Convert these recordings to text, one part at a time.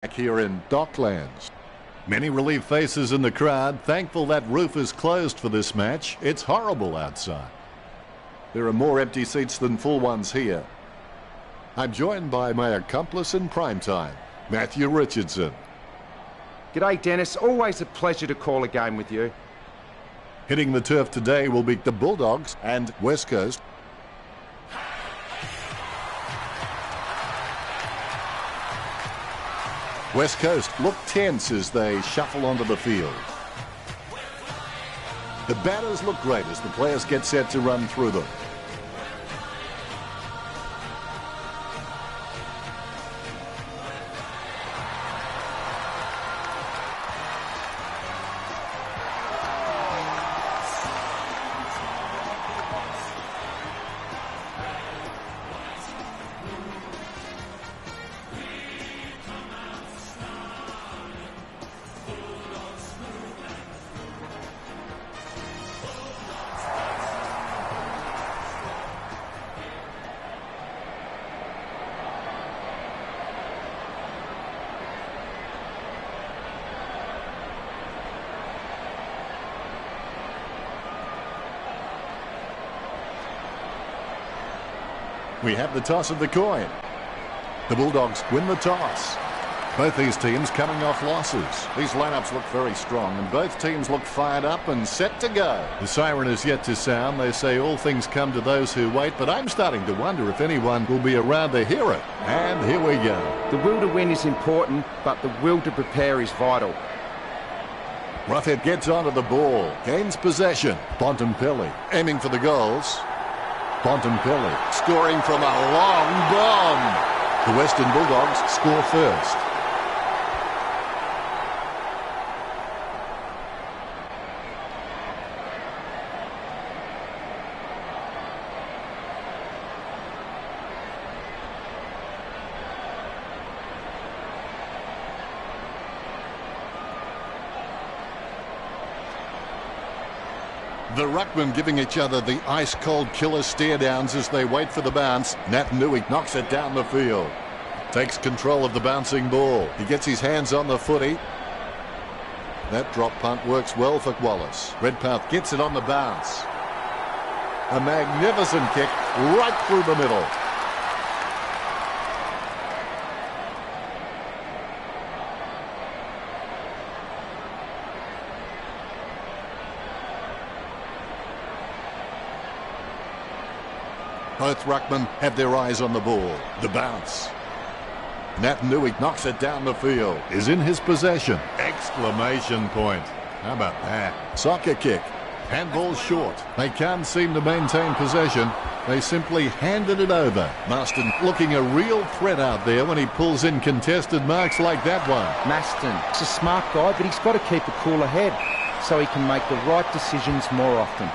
Here in Docklands. Many relieved faces in the crowd, thankful that roof is closed for this match. It's horrible outside. There are more empty seats than full ones here. I'm joined by my accomplice in primetime, Matthew Richardson. G'day Dennis, always a pleasure to call a game with you. Hitting the turf today will be the Bulldogs and West Coast. West Coast look tense as they shuffle onto the field. The batters look great as the players get set to run through them. We have the toss of the coin. The Bulldogs win the toss. Both these teams coming off losses. These lineups look very strong and both teams look fired up and set to go. The siren is yet to sound. They say all things come to those who wait, but I'm starting to wonder if anyone will be around to hear it. And here we go. The will to win is important, but the will to prepare is vital. Roughhead gets onto the ball, gains possession. Bontempelli aiming for the goals. Bontempelli scoring from a long bomb. The Western Bulldogs score first. The ruckmen giving each other the ice-cold killer stare-downs as they wait for the bounce. Nat Nui knocks it down the field. Takes control of the bouncing ball. He gets his hands on the footy. That drop punt works well for Wallace. Redpath gets it on the bounce. A magnificent kick right through the middle. Both ruckmen have their eyes on the ball. The bounce. Nat Nui knocks it down the field. Is in his possession. Exclamation point. How about that? Soccer kick. Handball short. They can't seem to maintain possession. They simply handed it over. Marston looking a real threat out there when he pulls in contested marks like that one. Maston, he's a smart guy, but he's got to keep a cooler head so he can make the right decisions more often.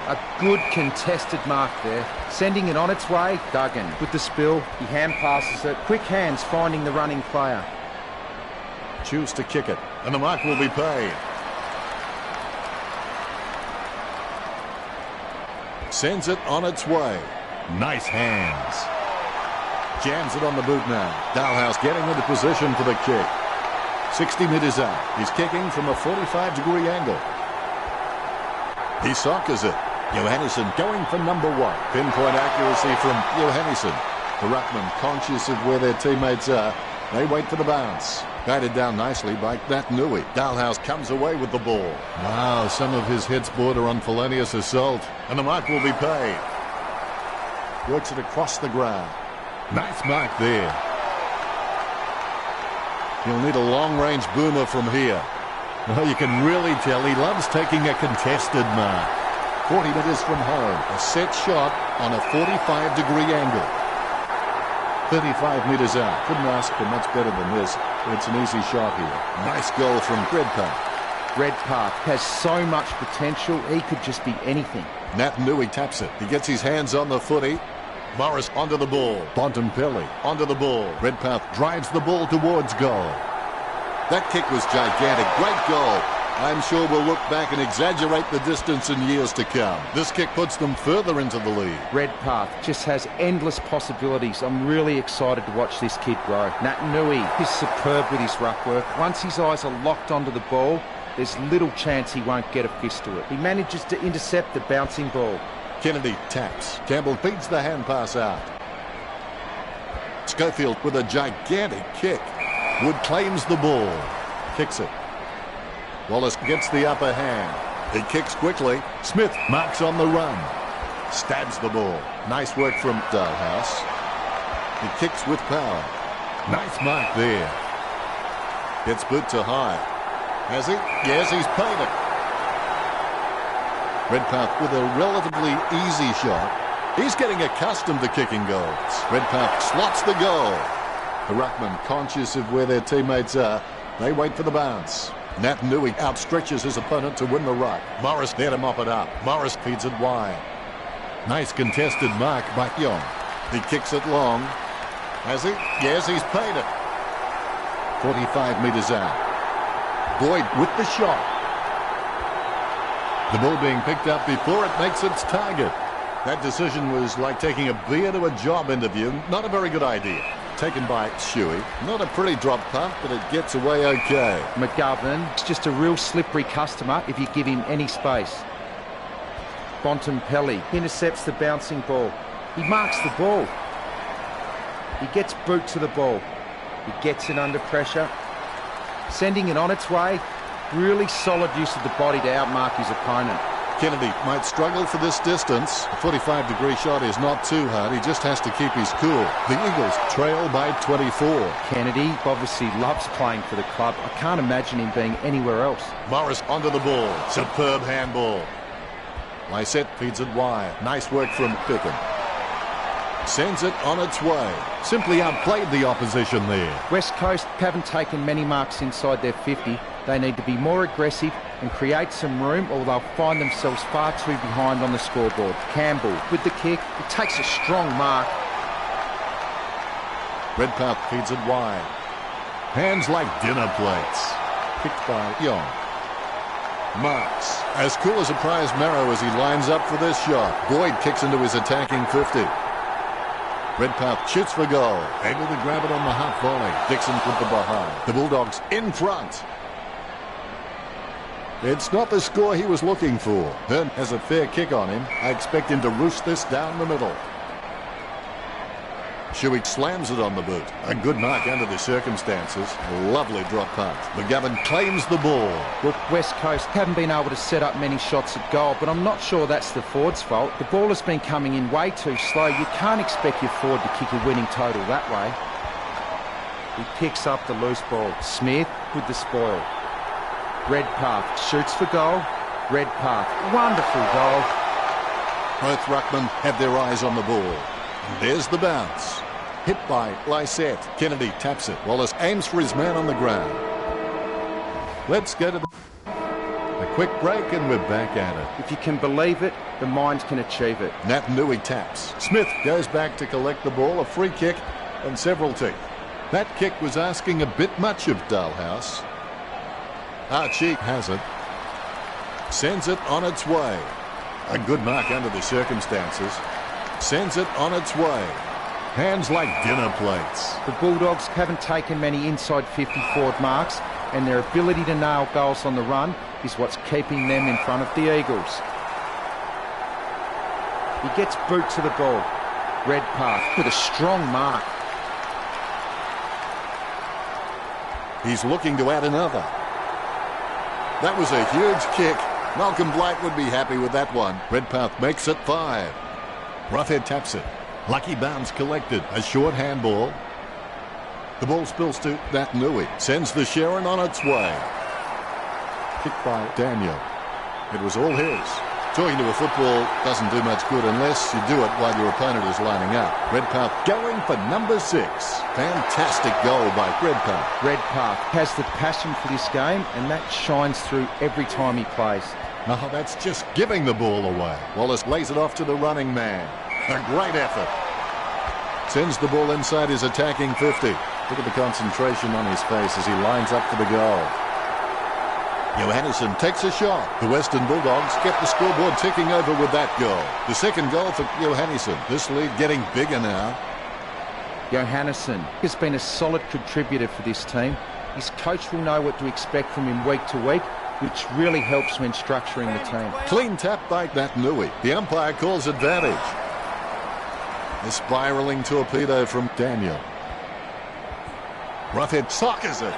A good contested mark there. Sending it on its way, Duggan. With the spill, he hand passes it. Quick hands finding the running player. Choose to kick it, and the mark will be paid. Sends it on its way. Nice hands. Jams it on the boot now. Dalhouse getting into position for the kick. 60 metres out. He's kicking from a 45-degree angle. He soccers it. Johannesson going for number one. Pinpoint accuracy from Johannesson. The ruckman conscious of where their teammates are. They wait for the bounce. Batted down nicely by Nat Nui. Dalhouse comes away with the ball. Wow, some of his hits border on felonious assault. And the mark will be paid. Works it across the ground. Nice mark there. He'll need a long-range boomer from here. Well, you can really tell he loves taking a contested mark. 40 metres from home. A set shot on a 45-degree angle. 35 metres out. Couldn't ask for much better than this. It's an easy shot here. Nice goal from Redpath. Redpath has so much potential, he could just be anything. Nat Nui taps it. He gets his hands on the footy. Morris onto the ball. Bontempelli onto the ball. Redpath drives the ball towards goal. That kick was gigantic. Great goal. I'm sure we'll look back and exaggerate the distance in years to come. This kick puts them further into the lead. Redpath just has endless possibilities. I'm really excited to watch this kid grow. Nat Nui is superb with his ruck work. Once his eyes are locked onto the ball, there's little chance he won't get a fist to it. He manages to intercept the bouncing ball. Kennedy taps. Campbell beats the hand pass out. Schofield with a gigantic kick. Wood claims the ball. Kicks it. Wallace gets the upper hand. He kicks quickly. Smith marks on the run. Stabs the ball. Nice work from Dalhouse. He kicks with power. Nice mark there. Gets boot to high. Has he? Yes, he's paid it. Redpath with a relatively easy shot. He's getting accustomed to kicking goals. Redpath slots the goal. The ruckman, conscious of where their teammates are, they wait for the bounce. Nat Nui outstretches his opponent to win the ruck. Morris there to mop it up. Morris feeds it wide. Nice contested mark by Young. He kicks it long. Has he? Yes, he's paid it. 45 metres out. Boyd with the shot. The ball being picked up before it makes its target. That decision was like taking a beer to a job interview. Not a very good idea. Taken by Shuey. Not a pretty drop punt, but it gets away okay. McGovern is just a real slippery customer if you give him any space. Bontempelli intercepts the bouncing ball. He marks the ball. He gets boot to the ball. He gets it under pressure. Sending it on its way. Really solid use of the body to outmark his opponent. Kennedy might struggle for this distance. A 45-degree shot is not too hard. He just has to keep his cool. The Eagles trail by 24. Kennedy obviously loves playing for the club. I can't imagine him being anywhere else. Morris onto the ball. Superb handball. Lysette feeds it wide. Nice work from Pickham. Sends it on its way. Simply outplayed the opposition there. West Coast haven't taken many marks inside their 50. They need to be more aggressive and create some room, or they'll find themselves far too behind on the scoreboard. Campbell with the kick. It takes a strong mark. Redpath feeds it wide. Hands like dinner plates. Kicked by Young. Marks. As cool as a prize marrow as he lines up for this shot. Boyd kicks into his attacking 50. Redpath shoots for goal. Able to grab it on the half volley. Dixon with the behind. The Bulldogs in front. It's not the score he was looking for. Hearn has a fair kick on him. I expect him to roost this down the middle. Shuey slams it on the boot. A good mark under the circumstances. A lovely drop punt. McGovern claims the ball. Look, West Coast haven't been able to set up many shots at goal, but I'm not sure that's the forward's fault. The ball has been coming in way too slow. You can't expect your forward to kick a winning total that way. He picks up the loose ball. Smith with the spoil. Redpath shoots for goal. Redpath, wonderful goal. Both ruckmen have their eyes on the ball. And there's the bounce. Hit by Lysette. Kennedy taps it. Wallace aims for his man on the ground. Let's go to a quick break and we're back at it. If you can believe it, the mind can achieve it. Nat Nui taps. Smith goes back to collect the ball. A free kick and several tick. That kick was asking a bit much of Dalhouse. Archie has it. Sends it on its way. A good mark under the circumstances. Sends it on its way. Hands like dinner plates. The Bulldogs haven't taken many inside 50 forward marks, and their ability to nail goals on the run is what's keeping them in front of the Eagles. He gets boot to the ball. Redpath with a strong mark. He's looking to add another. That was a huge kick. Malcolm Blight would be happy with that one. Redpath makes it 5. Roughhead taps it. Lucky bounce collected. A short handball. The ball spills to Nat Nui. Sends the Sharon on its way. Kicked by Daniel. It was all his. Talking to a football doesn't do much good unless you do it while your opponent is lining up. Redpath going for number 6. Fantastic goal by Redpath. Redpath has the passion for this game, and that shines through every time he plays. Oh, that's just giving the ball away. Wallace lays it off to the running man. A great effort. Sends the ball inside his attacking 50. Look at the concentration on his face as he lines up for the goal. Johannesson takes a shot. The Western Bulldogs get the scoreboard ticking over with that goal. The second goal for Johannesson. This lead getting bigger now. Johannesson has been a solid contributor for this team. His coach will know what to expect from him week to week, which really helps when structuring the team. Clean tap by Nui. The umpire calls advantage. A spiralling torpedo from Daniel. Roughhead sockers it.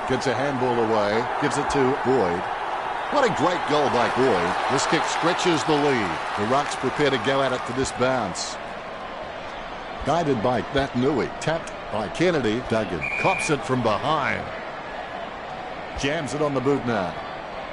Gets a handball away. Gives it to Boyd. What a great goal by Boyd. This kick stretches the lead. The Rucks prepare to go at it for this bounce. Guided by Nui. Tapped by Kennedy. Duggan cops it from behind. Jams it on the boot now.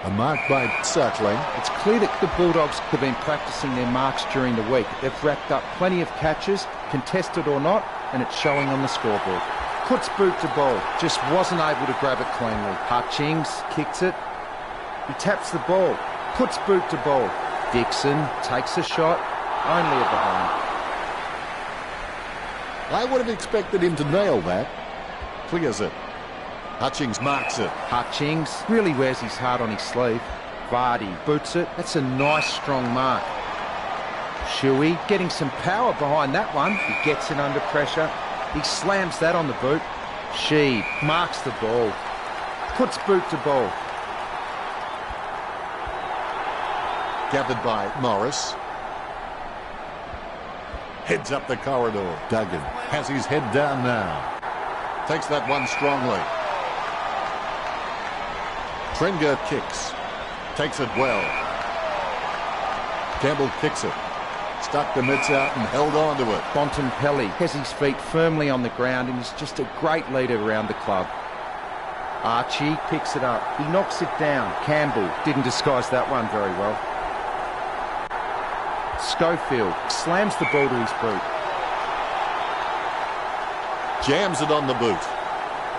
A mark by Suckling. It's clear that the Bulldogs have been practicing their marks during the week. They've racked up plenty of catches, contested or not, and it's showing on the scoreboard. Puts boot to ball, just wasn't able to grab it cleanly. Hutchings kicks it. He taps the ball, puts boot to ball. Dixon takes a shot, only a behind. I would have expected him to nail that. Clears it. Hutchings marks it. Hutchings really wears his heart on his sleeve. Vardy boots it. That's a nice strong mark. Shuey getting some power behind that one. He gets it under pressure. He slams that on the boot. Sheed marks the ball. Puts boot to ball. Gathered by Morris. Heads up the corridor. Duggan has his head down now. Takes that one strongly. Trenger kicks. Takes it well. Campbell kicks it. Stuck the mitts out and held on to it. Bontempelli has his feet firmly on the ground and is just a great leader around the club. Archie picks it up. He knocks it down. Campbell didn't disguise that one very well. Schofield slams the ball to his boot. Jams it on the boot.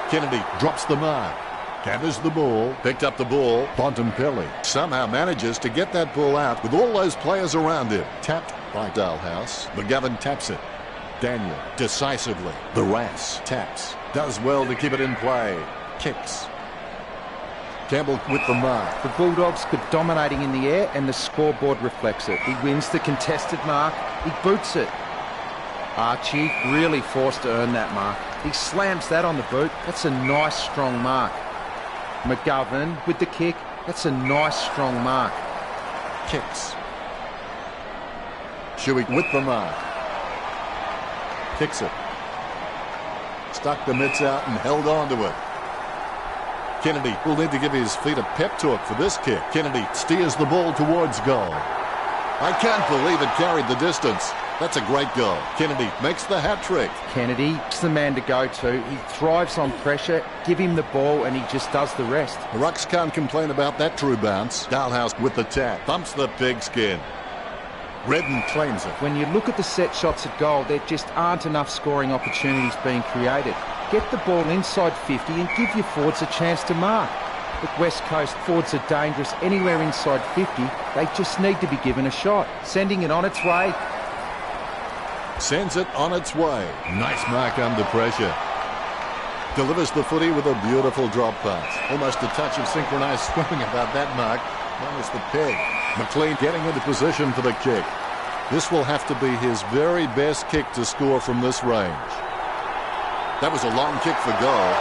Kennedy drops the mark. Gathers the ball, picked up the ball. Bontempelli somehow manages to get that ball out with all those players around him. Tapped by Dalhouse. McGovern taps it. Daniel decisively. The Rass taps. Does well to keep it in play. Kicks. Campbell with the mark. The Bulldogs are dominating in the air and the scoreboard reflects it. He wins the contested mark. He boots it. Archie really forced to earn that mark. He slams that on the boot. That's a nice strong mark. McGovern with the kick. That's a nice strong mark. Kicks. Shuey with the mark. Kicks it. Stuck the mitts out and held on to it. Kennedy will need to give his feet a pep talk for this kick. Kennedy steers the ball towards goal. I can't believe it carried the distance. That's a great goal. Kennedy makes the hat-trick. Kennedy's the man to go to. He thrives on pressure. Give him the ball and he just does the rest. The Rucks can't complain about that true bounce. Dalhouse with the tap. Bumps the pigskin. Redden claims it. When you look at the set shots at goal, there just aren't enough scoring opportunities being created. Get the ball inside 50 and give your forwards a chance to mark. Look, West Coast forwards are dangerous anywhere inside 50. They just need to be given a shot. Sending it on its way. Sends it on its way. Nice mark under pressure. Delivers the footy with a beautiful drop pass. Almost a touch of synchronised swimming about that mark. Minus the peg. McLean getting into position for the kick. This will have to be his very best kick to score from this range. That was a long kick for goal.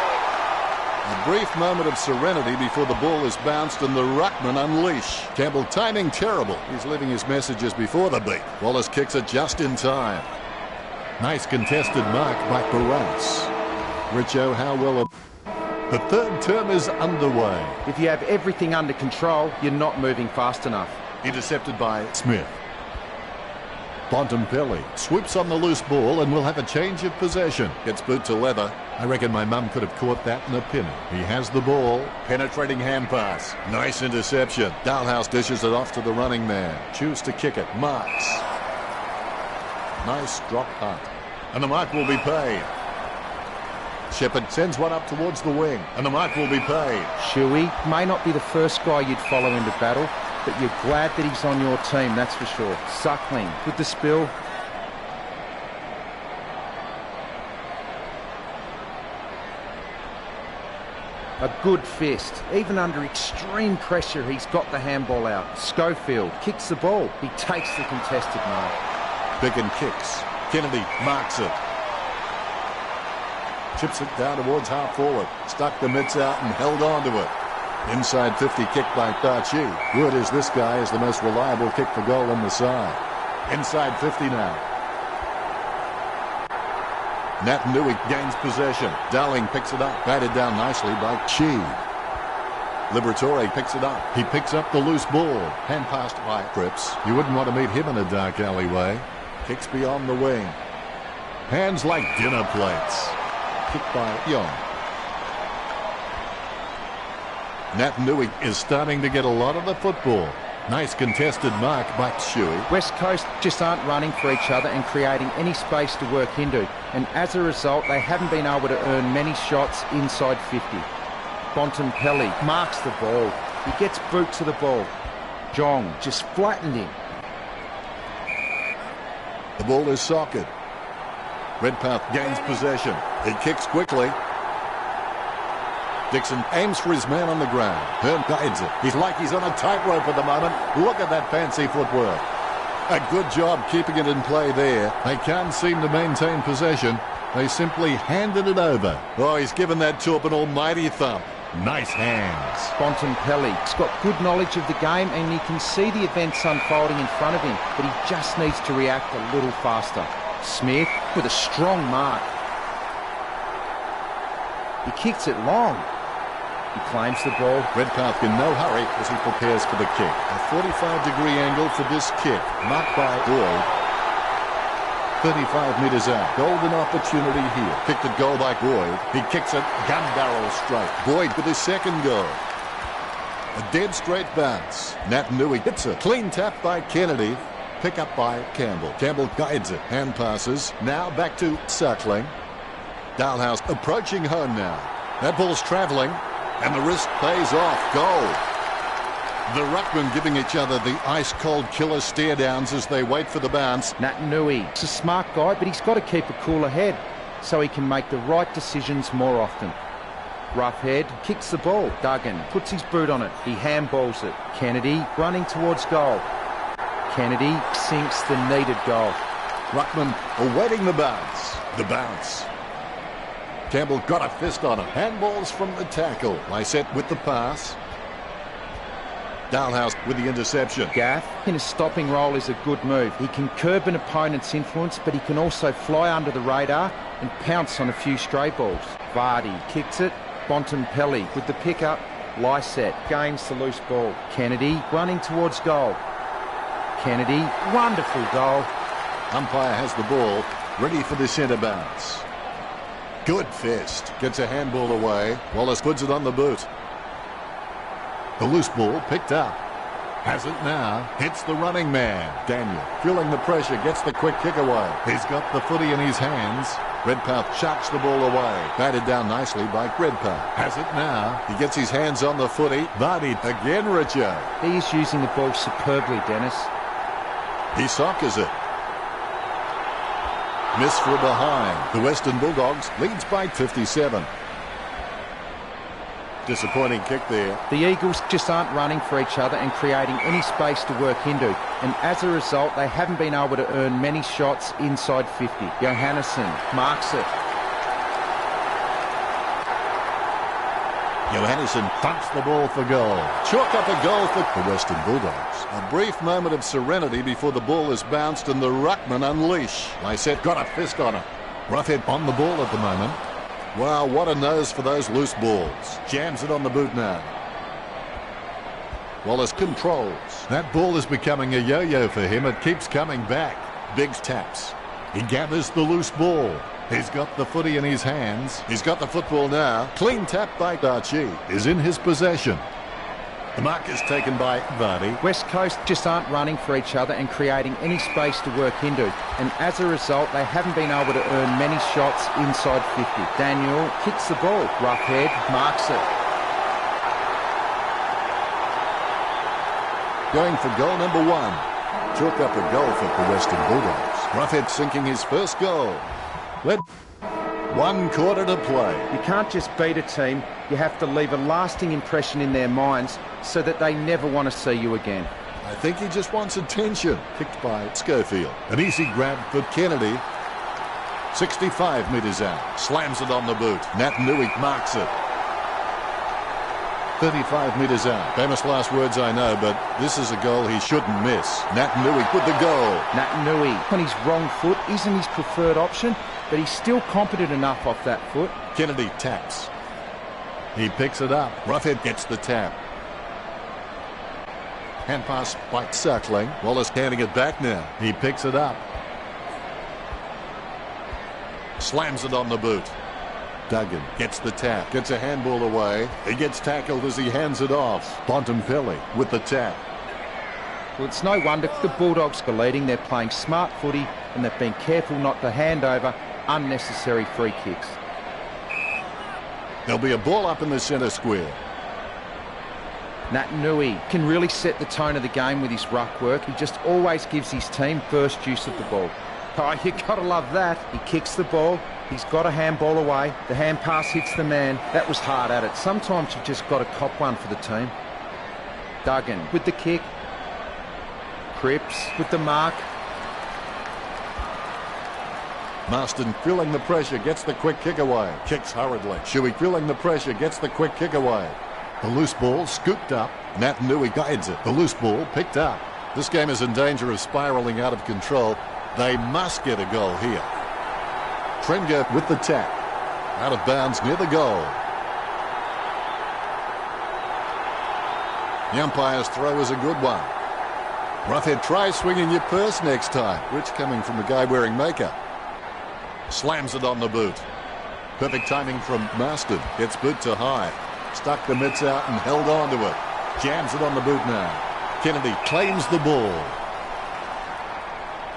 A brief moment of serenity before the ball is bounced and the ruckman unleash. Campbell timing terrible. He's leaving his messages before the beat. Wallace kicks it just in time. Nice contested mark by Barras. Richo, how well... The third term is underway. If you have everything under control, you're not moving fast enough. Intercepted by Smith. Bontempelli swoops on the loose ball and will have a change of possession. Gets boot to leather. I reckon my mum could have caught that in a pinner. He has the ball. Penetrating hand pass. Nice interception. Dalhouse dishes it off to the running man. Choose to kick it. Marks. Nice drop punt. And the mark will be paid. Shepherd sends one up towards the wing. And the mark will be paid. Shuey may not be the first guy you'd follow into battle, but you're glad that he's on your team, that's for sure. Suckling with the spill. A good fist. Even under extreme pressure, he's got the handball out. Schofield kicks the ball. He takes the contested mark. Biggin kicks. Kennedy marks it. Chips it down towards half forward. Stuck the mitts out and held on to it. Inside 50 kick by Darchi. Word is this guy is the most reliable kick for goal on the side. Inside 50 now. Natanui gains possession. Dowling picks it up. Batted down nicely by Chi. Liberatore picks it up. He picks up the loose ball. Hand passed by Cripps. You wouldn't want to meet him in a dark alleyway. Kicks beyond the wing. Hands like dinner plates. Kicked by Young. Natanui is starting to get a lot of the football. Nice contested mark by Shuey. West Coast just aren't running for each other and creating any space to work into. And as a result, they haven't been able to earn many shots inside 50. Bontempelli marks the ball. He gets boot to the ball. Jong just flattened him. The ball is socket. Redpath gains possession. He kicks quickly. Dixon aims for his man on the ground. Hearn guides it. He's like he's on a tightrope at the moment. Look at that fancy footwork. A good job keeping it in play there. They can't seem to maintain possession. They simply handed it over. Oh, he's given that Torp an almighty thump. Nice hands. Bontempelli's got good knowledge of the game and he can see the events unfolding in front of him, but he just needs to react a little faster. Smith with a strong mark. He kicks it long. He claims the ball. Redpath in no hurry as he prepares for the kick. A 45-degree angle for this kick. Marked by Boyd. 35 metres out. Golden opportunity here. Kicked at goal by Boyd. He kicks it. Gun barrel straight. Boyd with his second goal. A dead straight bounce. Natanui hits it. Clean tap by Kennedy. Pick up by Campbell. Campbell guides it. Hand passes. Now back to Suckling. Dalhouse approaching home now. That ball's travelling. And the risk pays off. Goal. The ruckmen giving each other the ice-cold killer stare-downs as they wait for the bounce. Natanui is a smart guy, but he's got to keep a cooler head so he can make the right decisions more often. Roughhead kicks the ball. Duggan puts his boot on it. He handballs it. Kennedy running towards goal. Kennedy sinks the needed goal. Ruckman awaiting the bounce. The bounce. Campbell got a fist on it. Handballs from the tackle. Lysette with the pass. Dalhouse with the interception. Gaff in a stopping role is a good move. He can curb an opponent's influence, but he can also fly under the radar and pounce on a few stray balls. Vardy kicks it. Bontempelli with the pickup. Lysette gains the loose ball. Kennedy running towards goal. Kennedy, wonderful goal. Umpire has the ball, ready for the centre bounce. Good fist. Gets a handball away. Wallace puts it on the boot. The loose ball picked up. Has it now. Hits the running man. Daniel, feeling the pressure, gets the quick kick away. He's got the footy in his hands. Redpath chucks the ball away. Batted down nicely by Redpath. Has it now. He gets his hands on the footy. Vardy again, Richard. He is using the ball superbly, Dennis. He soccers it. Miss for behind. The Western Bulldogs leads by 57. Disappointing kick there. The Eagles just aren't running for each other and creating any space to work into. And as a result, they haven't been able to earn many shots inside 50. Johannesson marks it. Johannesson thumps the ball for goal. Chalk up a goal for the Western Bulldogs. A brief moment of serenity before the ball is bounced and the ruckman unleash. Lysette got a fist on it. Roughhead on the ball at the moment. Wow, what a nose for those loose balls. Jams it on the boot now. Wallace controls. That ball is becoming a yo-yo for him. It keeps coming back. Biggs taps. He gathers the loose ball. He's got the footy in his hands. He's got the football now. Clean tap by Darchi is in his possession. The mark is taken by Vardy. West Coast just aren't running for each other and creating any space to work into. And as a result, they haven't been able to earn many shots inside 50. Daniel kicks the ball. Roughhead marks it. Going for goal number 1. Chalk up a goal for the Western Bulldogs. Roughhead sinking his first goal. Led 1 quarter to play. You can't just beat a team. You have to leave a lasting impression in their minds so that they never want to see you again. I think he just wants attention. Kicked by Schofield. An easy grab for Kennedy. 65 metres out. Slams it on the boot. Nat Nui marks it. 35 metres out. Famous last words, I know, but this is a goal he shouldn't miss. Nat Nui with the goal. Nat Nui on his wrong foot isn't his preferred option, but he's still competent enough off that foot. Kennedy taps. He picks it up. Roughhead gets the tap. Hand pass by Suckling. Wallace handing it back now. He picks it up. Slams it on the boot. Duggan gets the tap. Gets a handball away. He gets tackled as he hands it off. Bontempelli with the tap. Well, it's no wonder the Bulldogs are leading. They're playing smart footy and they've been careful not to hand over unnecessary free kicks. There'll be a ball up in the centre square. Nat Nui can really set the tone of the game with his ruck work. He just always gives his team first use of the ball. Oh, you gotta love that. He kicks the ball. He's got a handball away. The hand pass hits the man. That was hard at it. Sometimes you've just got to cop one for the team. Duggan with the kick. Cripps with the mark. Marston feeling the pressure, gets the quick kick away. Kicks hurriedly. Shuey feeling the pressure, gets the quick kick away. The loose ball scooped up. Nat Nui guides it. The loose ball picked up. This game is in danger of spiralling out of control. They must get a goal here. Trenger with the tap. Out of bounds near the goal. The umpire's throw is a good one. Roughhead tries swinging your purse next time. Which coming from the guy wearing makeup. Slams it on the boot. Perfect timing from Marston. Gets boot to high. Stuck the mitts out and held on to it. Jams it on the boot now. Kennedy claims the ball.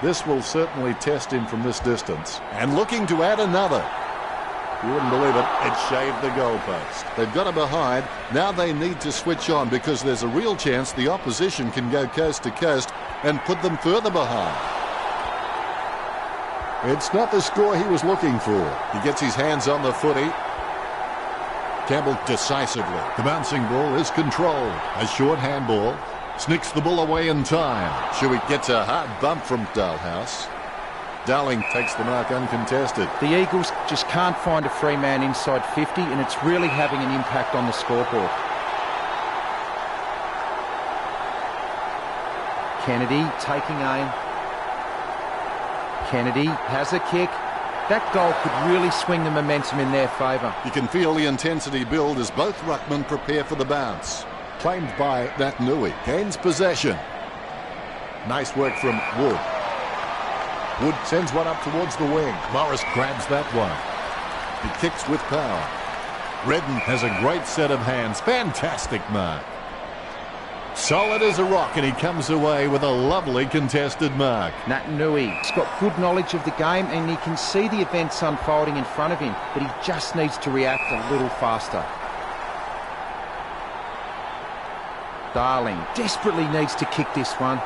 This will certainly test him from this distance. And looking to add another. You wouldn't believe it. It shaved the goalpost. They've got it behind. Now they need to switch on because there's a real chance the opposition can go coast to coast and put them further behind. It's not the score he was looking for. He gets his hands on the footy. Campbell decisively. The bouncing ball is controlled. A short handball. Sneaks the ball away in time. Shuey gets a hard bump from Dalhouse. Darling takes the mark uncontested. The Eagles just can't find a free man inside 50 and it's really having an impact on the scoreboard. Kennedy taking aim. Kennedy has a kick. That goal could really swing the momentum in their favour. You can feel the intensity build as both ruckmen prepare for the bounce. Claimed by Nat Nui. Gains possession. Nice work from Wood. Wood sends one up towards the wing. Morris grabs that one. He kicks with power. Redden has a great set of hands. Fantastic mark. Solid as a rock, and he comes away with a lovely contested mark. Nat Nui's got good knowledge of the game and he can see the events unfolding in front of him, but he just needs to react a little faster. Darling desperately needs to kick this one.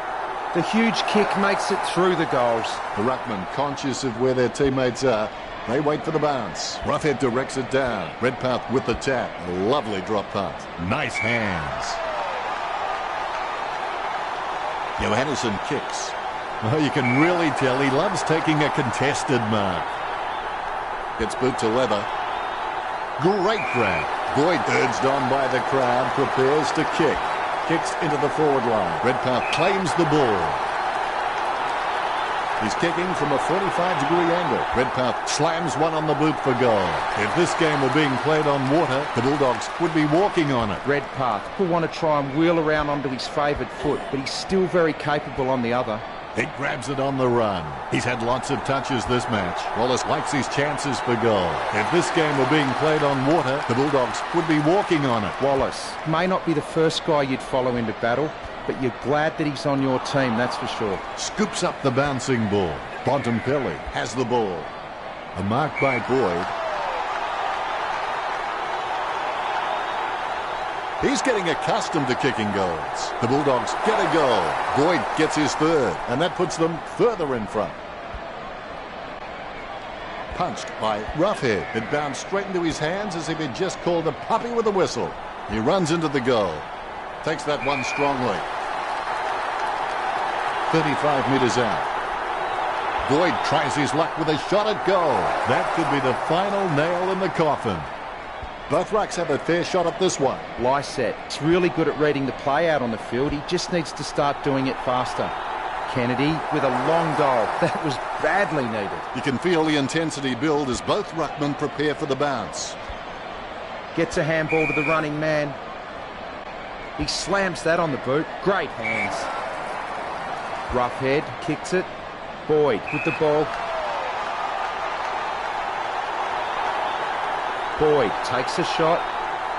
The huge kick makes it through the goals. The ruckman, conscious of where their teammates are, they wait for the bounce. Roughhead directs it down. Redpath with the tap. A lovely drop punt. Nice hands. Johannesson kicks. Oh, you can really tell he loves taking a contested mark. Gets boot to leather. Great grab. Boyd, urged on by the crowd, prepares to kick. Kicks into the forward line. Redpath claims the ball. He's kicking from a 45-degree angle. Redpath slams one on the boot for goal. If this game were being played on water, the Bulldogs would be walking on it. Redpath will want to try and wheel around onto his favoured foot, but he's still very capable on the other. He grabs it on the run. He's had lots of touches this match. Wallace likes his chances for goal. If this game were being played on water, the Bulldogs would be walking on it. Wallace may not be the first guy you'd follow into battle, but you're glad that he's on your team, that's for sure. Scoops up the bouncing ball. Bontempelli has the ball. A mark by Boyd. He's getting accustomed to kicking goals. The Bulldogs get a goal. Boyd gets his third, and that puts them further in front. Punched by Roughhead. It bounced straight into his hands as if he'd just called a puppy with a whistle. He runs into the goal. Takes that one strongly. 35 metres out. Boyd tries his luck with a shot at goal. That could be the final nail in the coffin. Both rucks have a fair shot at this one. Lysette, he's really good at reading the play out on the field. He just needs to start doing it faster. Kennedy with a long goal. That was badly needed. You can feel the intensity build as both ruckmen prepare for the bounce. Gets a handball to the running man. He slams that on the boot. Great hands. Roughhead kicks it. Boyd with the ball. Boyd takes a shot.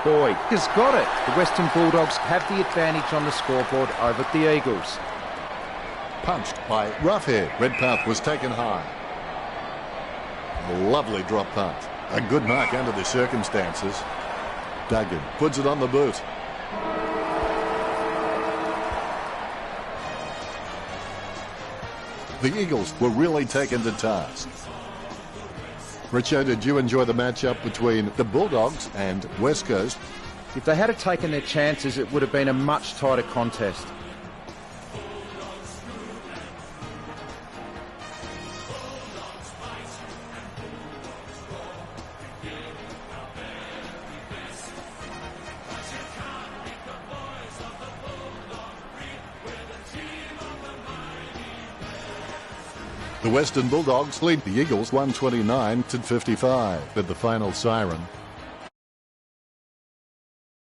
Boyd has got it. The Western Bulldogs have the advantage on the scoreboard over the Eagles. Punched by Roughhead. Redpath was taken high. A lovely drop punt. A good mark under the circumstances. Duggan puts it on the boot. The Eagles were really taken to task. Richo, did you enjoy the matchup between the Bulldogs and West Coast? If they had taken their chances, it would have been a much tighter contest. The Western Bulldogs lead the Eagles 129-55 at the final siren.